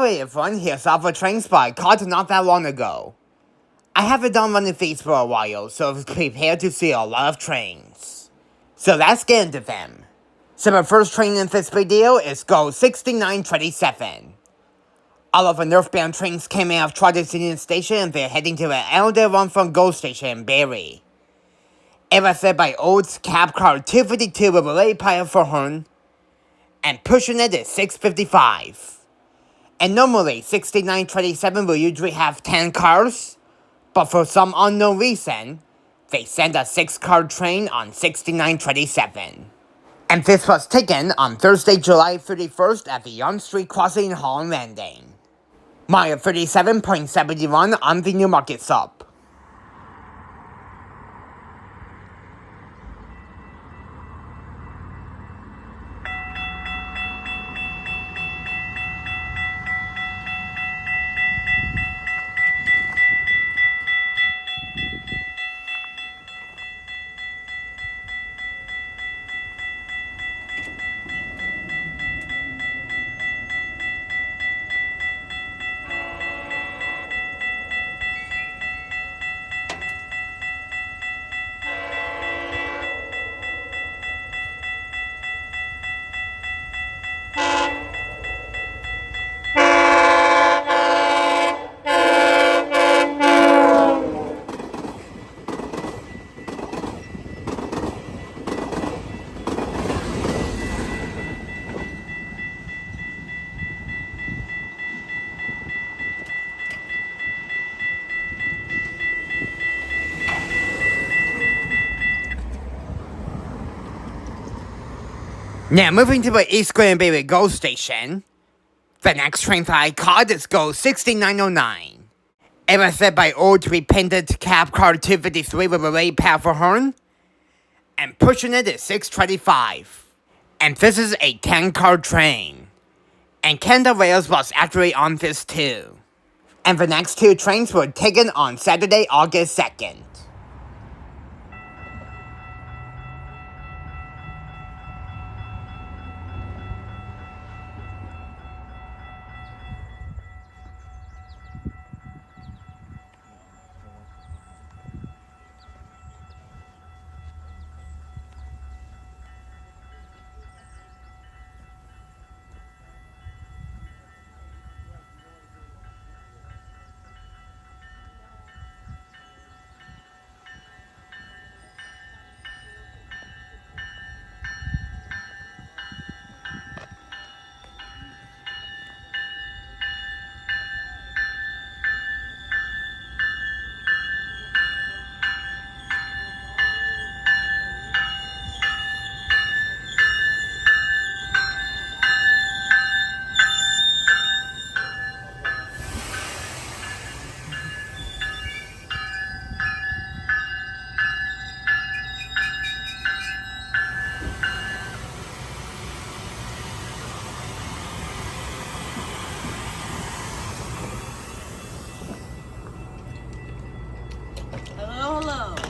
Alright everyone, here's off a train spot I caught not that long ago. I haven't done running feeds for a while, so prepare to see a lot of trains. So let's get into them. So my first train in this video is Go 6927. All of the northbound trains came out of Trolley Union Station and they're heading to the elder one from Go Station in Barry. It was led by old cab car 252 with a late pilot for horn, and pushing it is 655. And normally 6927 will usually have 10 cars, but for some unknown reason, they send a 6-car train on 6927. And this was taken on Thursday, July 31st at the Yonge Street Crossing Hall and Landing. Mile 37.71 on the Newmarket sub. Now moving to the East Gwillimbury GO station, the next train that I caught is Go 6909. It was led by old repainted cab car 253 with a late powerful horn, and pushing it is 625. And this is a 10-car train. And Canada Rails was actually on this too. And the next two trains were taken on Saturday, August 2nd.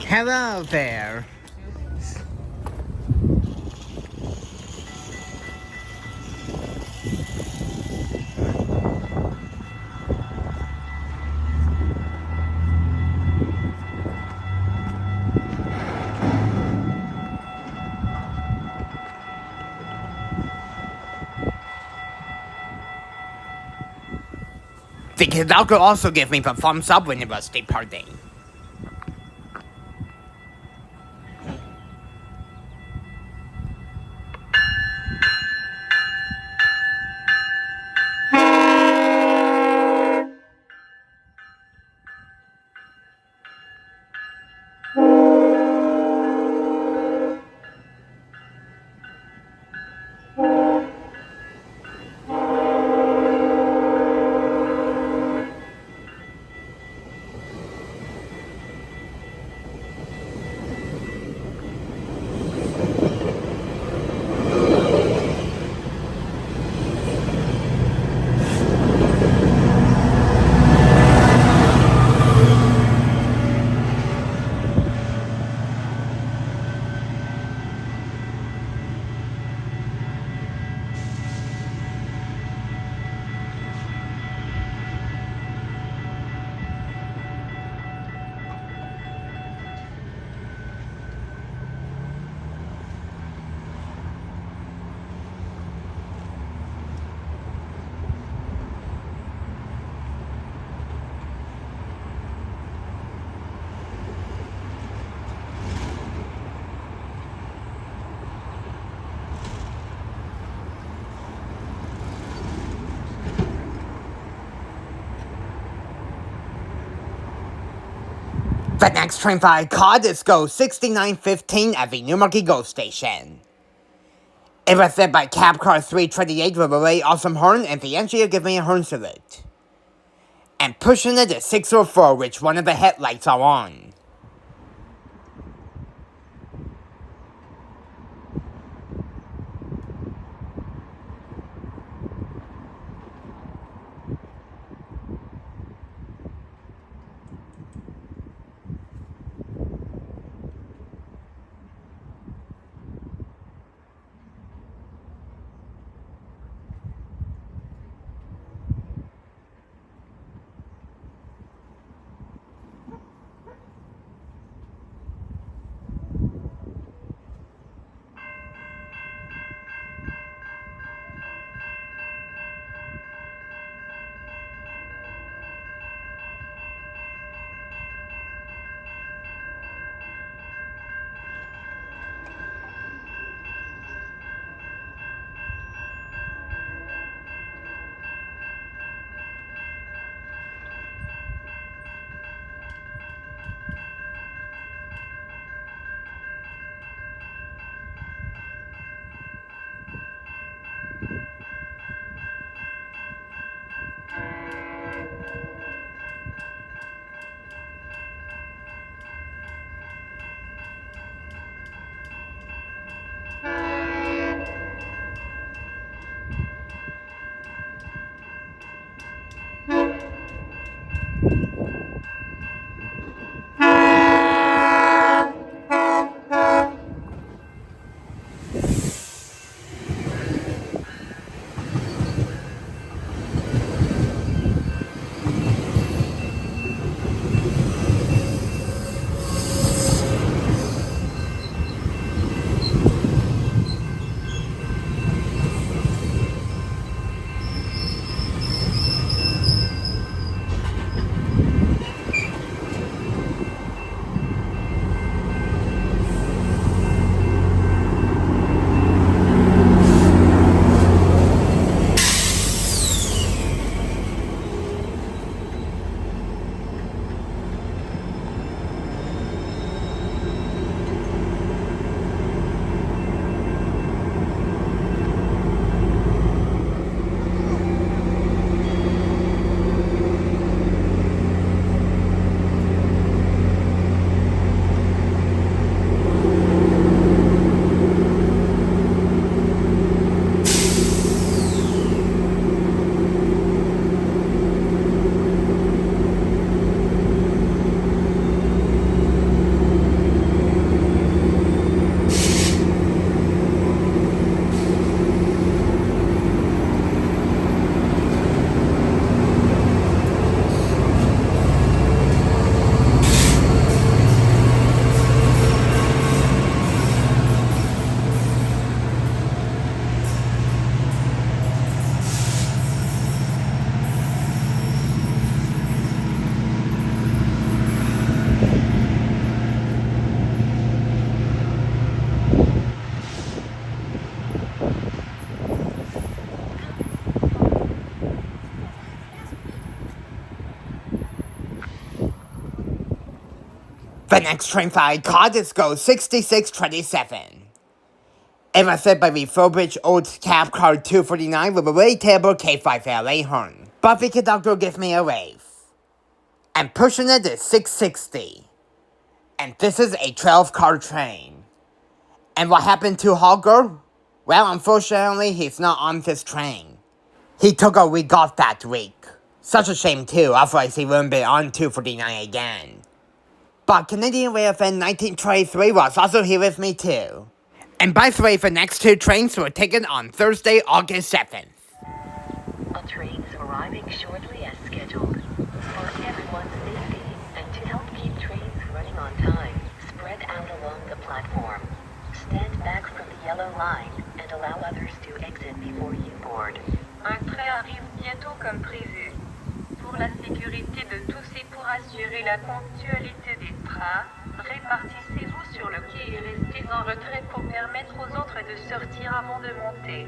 Hello there. The conductor also gave me the thumbs up when it was departing. The next train that I caught is Go 6915 at the Newmarket GO station. It was led by cab car 328 with a very awesome horn, and the engineer gave me a horn salute. And pushing it is 604, which one of the headlights are on. The next train that I caught is Go 6627. It was led by the Furbridge Old Cab Car 249 with a very terrible K5LA horn. But the conductor gives me a wave. And pushing it is 660. And this is a 12-car train. And what happened to Hogger? Well, unfortunately, he's not on this train. He took a week off that week. Such a shame too, otherwise he wouldn't be on 249 again. But Canadian Railfanning 1923 was also here with me too. And by the way, the next two trains were taken on Thursday, August 7th. A train is arriving shortly as scheduled. For everyone's safety and to help keep trains running on time, spread out along the platform. Stand back from the yellow line and allow others to exit before you board. Un train arrive bientôt comme prévu. Pour la sécurité de tous et pour assurer la ponctualité des trains, répartissez-vous sur le quai et restez en retrait pour permettre aux autres de sortir avant de monter.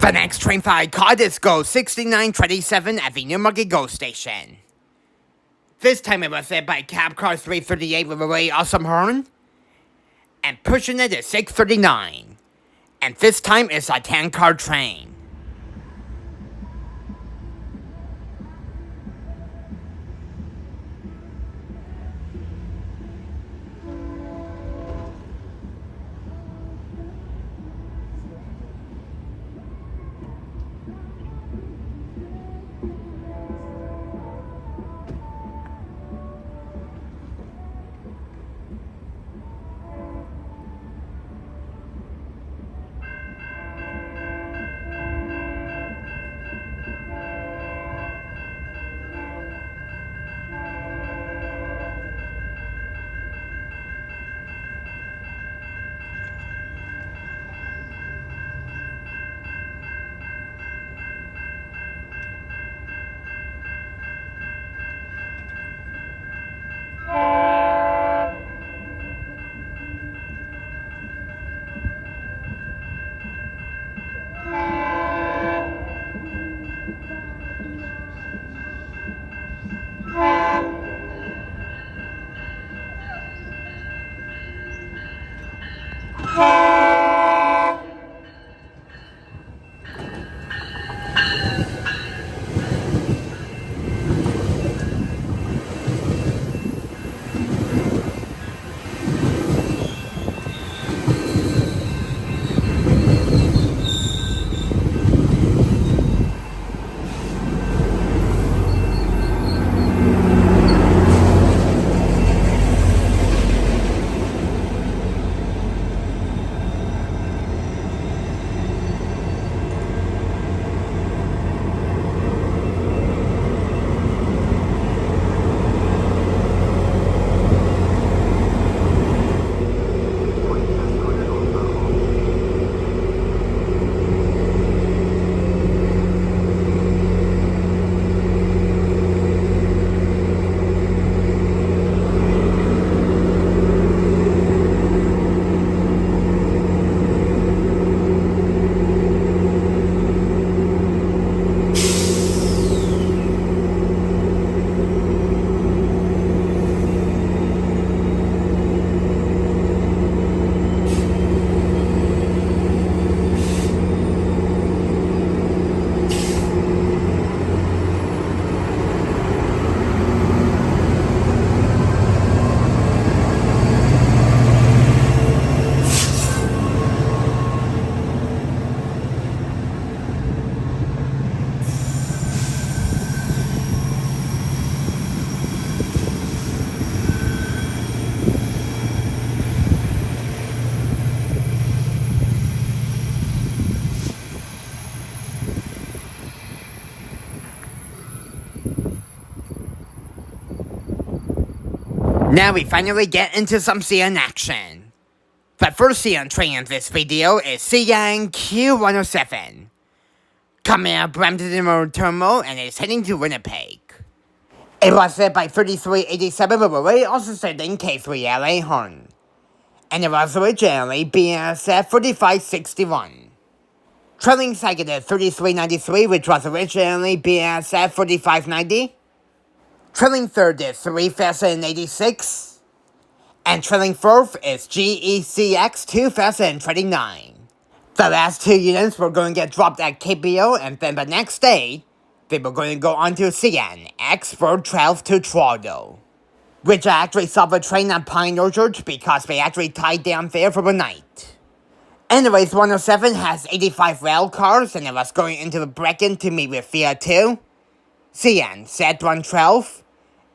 The next train I caught is Go 6927 at the Newmarket GO station. This time it was hit by cab car 338 with a really awesome horn, and pushing it is 639. And this time it's a 10-car train. Now we finally get into some CN action. The first CN train in this video is CN Q107. Coming out of Brampton Terminal and is heading to Winnipeg. It was hit by 3387 with a really also sending K3LA horn. And it was originally BSF 4561. Trailing second is 3393, which was originally BSF 4590. Trailing third is 3086. And trailing fourth is GECX 2039. The last two units were going to get dropped at KPO, and then the next day, they were going to go on to CN X412 to Toronto. Which I actually saw the train at Pine Orchard because they actually tied down there for the night. Anyways, 107 has 85 rail cars, and it was going into the Brecon to meet with Via 2, CN Z112,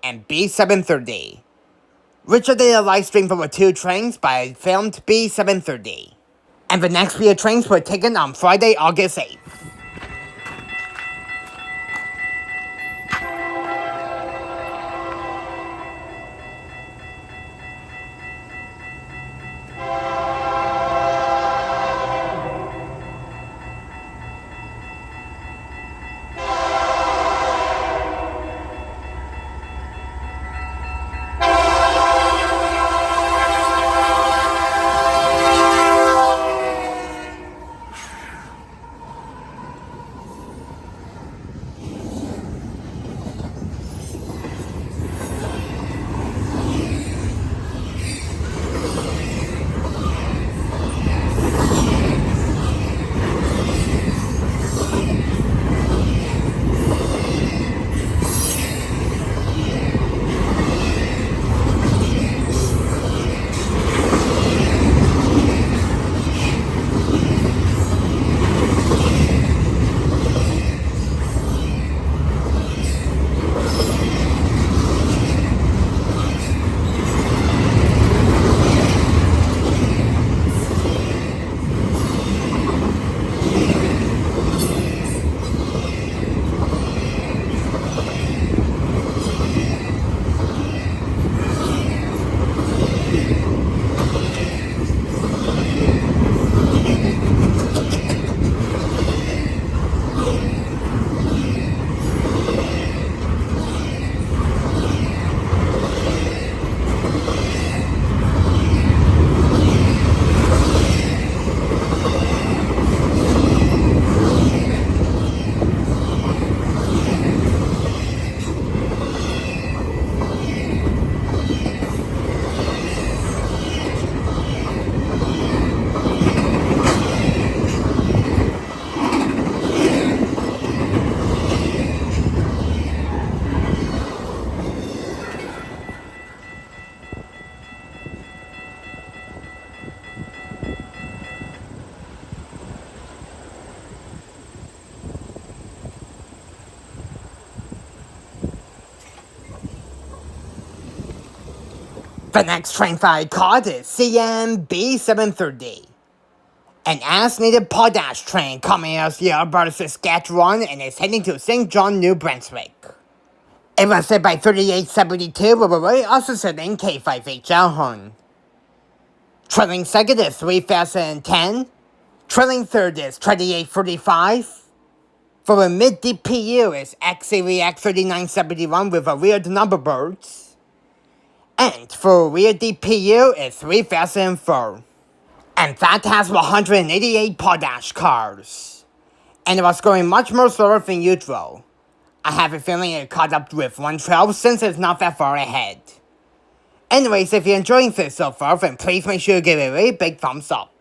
and B730. Richard did a live stream for the two trains, but I filmed B730. And the next few trains were taken on Friday, August 8th. The next train I caught is CMB 730. An as-needed potash train coming out here about Saskatchewan and is heading to St. John, New Brunswick. It was set by 3872 Willimbury, also set in K5HL Horn. Trailing second is 3010. Trailing third is 2845. For a mid-DPU is GECX 3971 with a rear number boards. And for a rear DPU is 3004. And that has 188 potash cars. And it was going much more slower than usual. I have a feeling it caught up with 112 since it's not that far ahead. Anyways, if you're enjoying this so far, then please make sure to give it a really big thumbs up.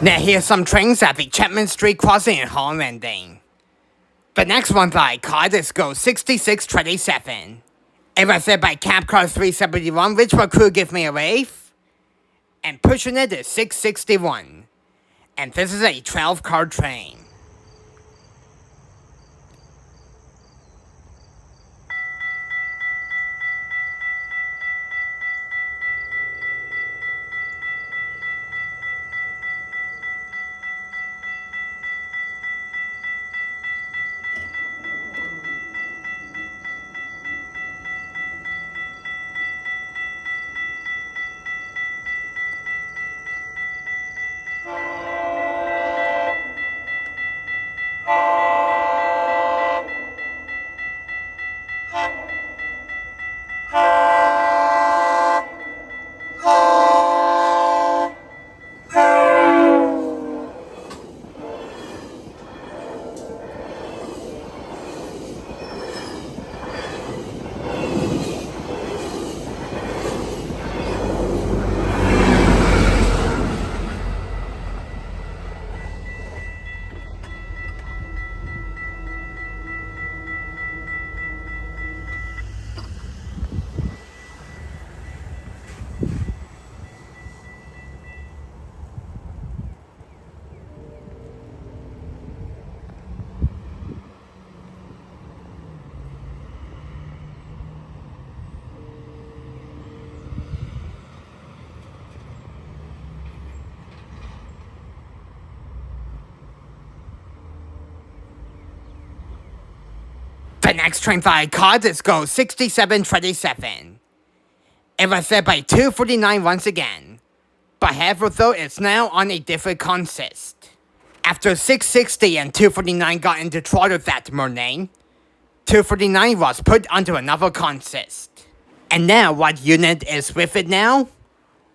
Now here's some trains at the Chapman Street crossing in Hall Landing. The next one that I caught is go 6627. It was said by cab car 371, which will crew give me a wave. And pushing it is 661. And this is a 12-car train. The next train that I caught is go 6727. It was said by 249 once again. But however though, it's now on a different consist. After 660 and 249 got into trouble that morning, 249 was put onto another consist. And now what unit is with it now?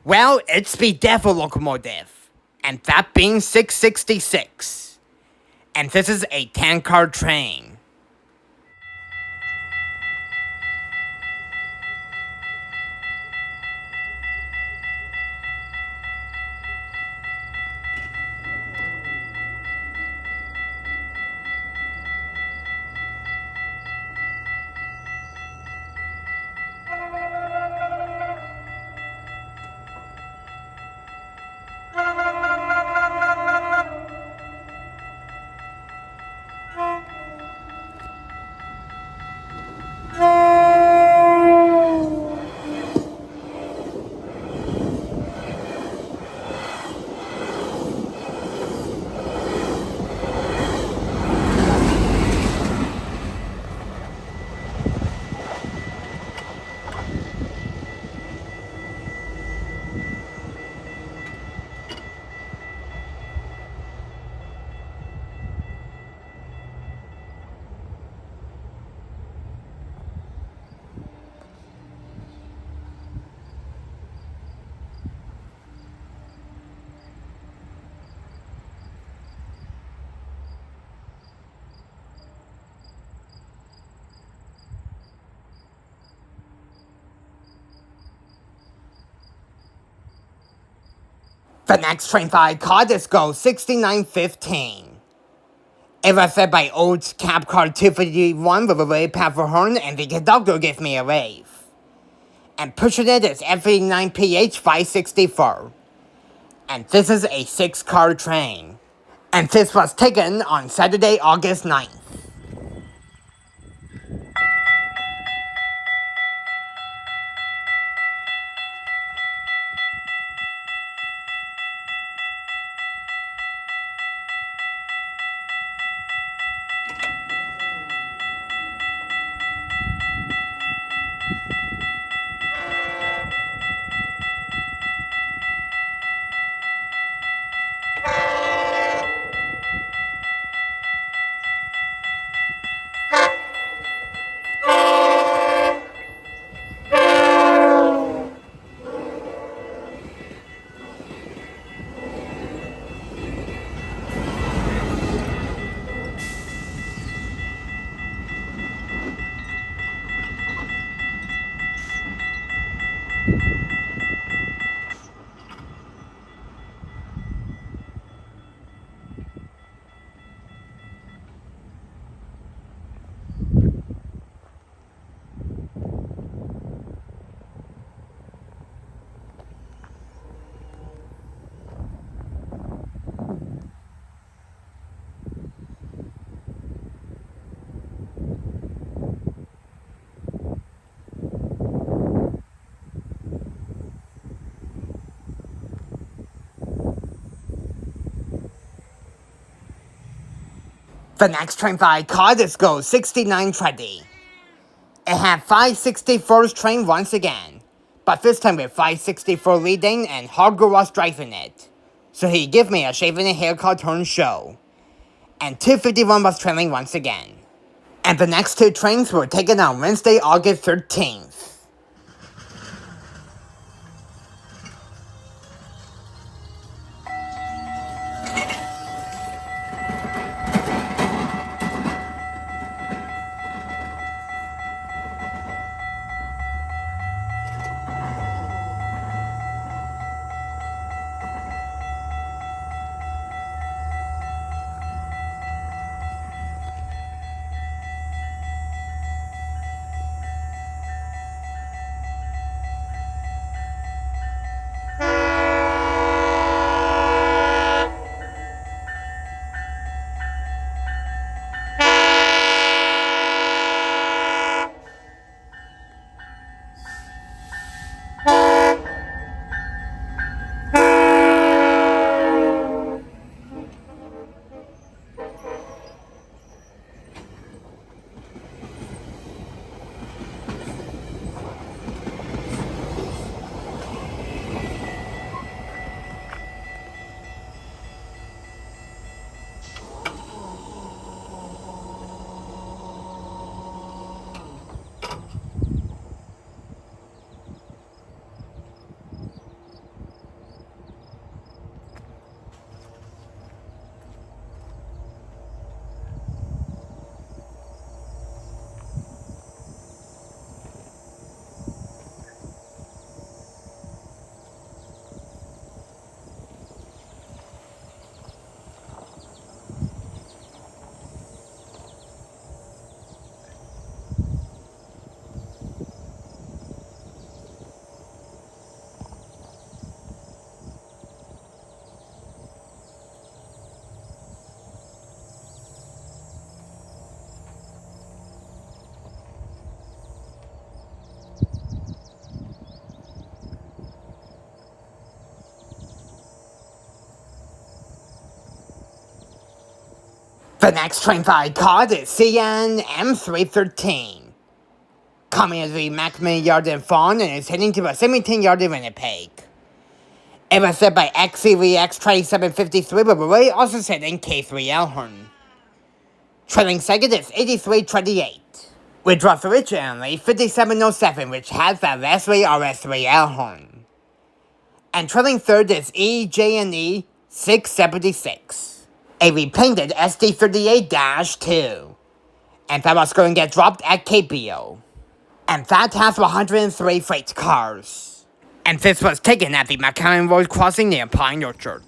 Well, it's the Devil locomotive. And that being 666. And this is a 10-car train. The next train that I caught is go 6915. It was said by old cab car 251 with a very powerful horn, and the conductor gave me a wave. And pushing it is F89PH 564. And this is a 6-car train. And this was taken on Saturday, August 9th. The next train that I caught is Go 6920. It had 564's train once again, but this time with 564 leading and Harger was driving it. So he gave me a shave and a haircut turn show. And 251 was trailing once again. And the next two trains were taken on Wednesday, August 13th. The next train that I caught is CN M313. Coming as the Macmillan Yard in Fawn and is heading to a 17 yard in Winnipeg. It was set by XEVX 2753, but Bala also set in K3 Elhorn. Trailing second is 8328, which was originally 5707, which has that lastly RS3 Elhorn. And trailing third is EJE 676. A repainted SD38-2, and that was going to get dropped at KPO. And that has 103 freight cars. And this was taken at the McCann Road crossing near Pine Orchard.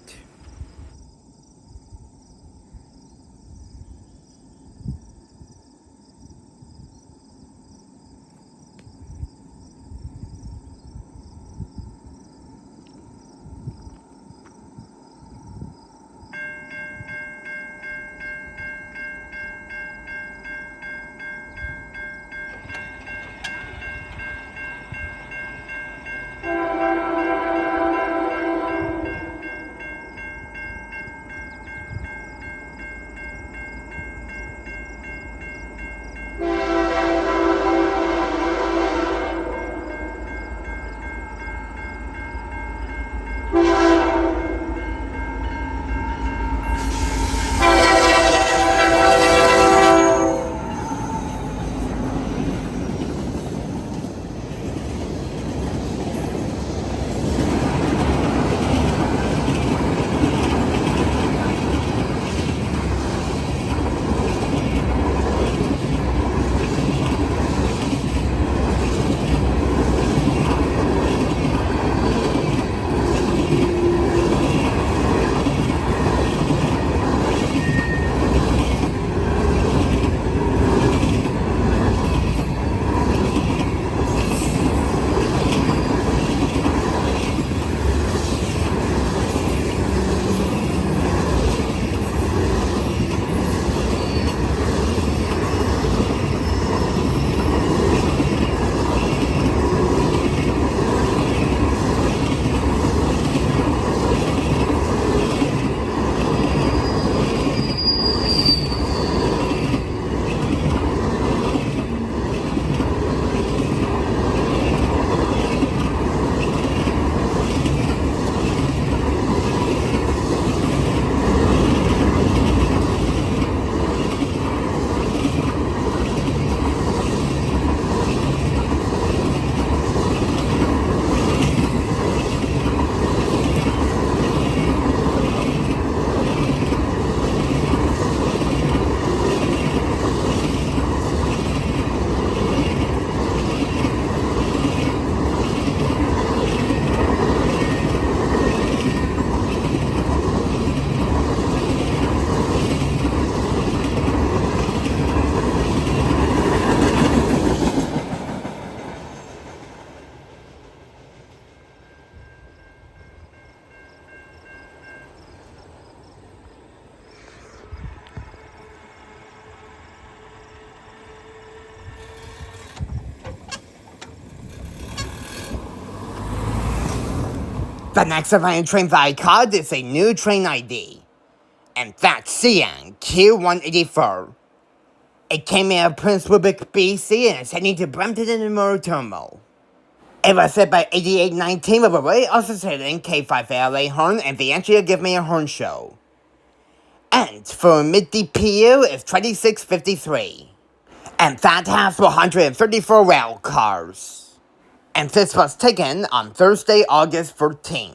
The next available train that I caught is a new train ID, and that's CN Q184. It came in of Prince Rubik, BC, and is heading to Brampton and Moore Terminal. It was set by 8819 with a rate also setting K5LA horn, and the entry will give me a horn show. And for mid-DPU is 2653. And that has 134 rail cars. And this was taken on Thursday, August 14th.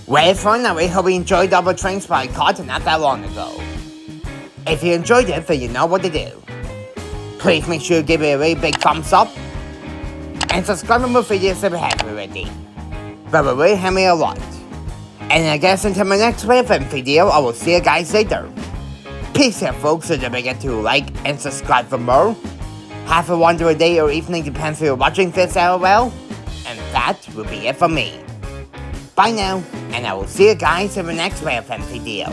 Well, for now, we hope you enjoyed our train spot caught not that long ago. If you enjoyed it, then you know what to do. Please make sure to give it a really big thumbs up, and subscribe for more videos if you haven't already. That will really help me a lot. And I guess until my next Railfanning video, I will see you guys later. Peace out, folks, so don't forget to like and subscribe for more. Have a wonderful day or evening, depends if you're watching this LOL. And that will be it for me. Bye now, and I will see you guys in the next Railfanning video.